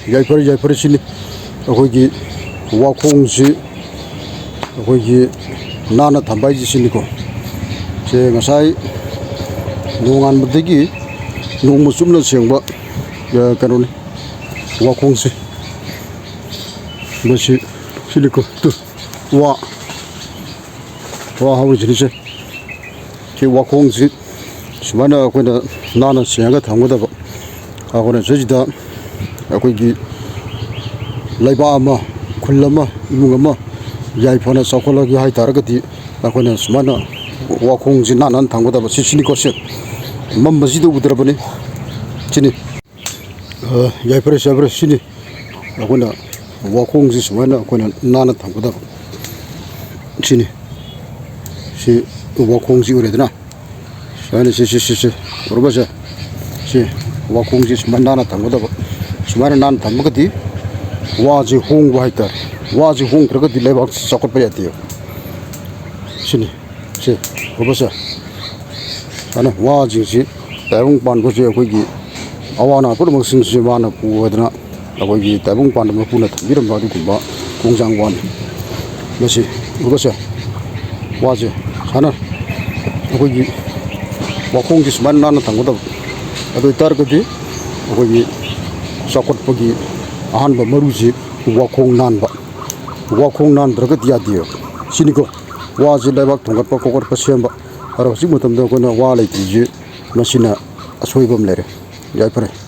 Yaipari sini akhoi wakhong si akhoi nana thambai ji sini ko che ngasai nongan mudegi nongma chumna sengba kanoni wakhong si masi sini ko tu wa hawi sini se ke wakhong si sumana akhoi nana senga thamgoda ba akhoi jida akhoi laiba ama khulama imungama yaifana sakolagi hai taragati akhoi sumana wakhong ji nanan thanggoda ba sini ko se mambaji do udrabani sini yaipare sabre sini akhoi wakhong ji sumana akhoi nana thanggoda sini si wakhong ji uredna sani si urbaja si wakhong ji sumana nana thanggoda sumana nan thamgadi waji hong ba haitar waji hong kragadi lebak sakot pa yati sini se obasa ana waji si taibung pan ko se koi gi awana pur mong sing se mana pu wadna koi gi taibung pan ma pu na thambiram ba du ba kongjang wan masi obasa waji sana koi gi wakhong gi sumana nan thanggoda adu tar gadi koi gi sakot pagi ahan ba maruji wakhong nan draga dia dia sini ko waji lebak thongat pa kokor pa semba aro si mutam da ko na wa lai ti ji masina asoi bam lere yai pare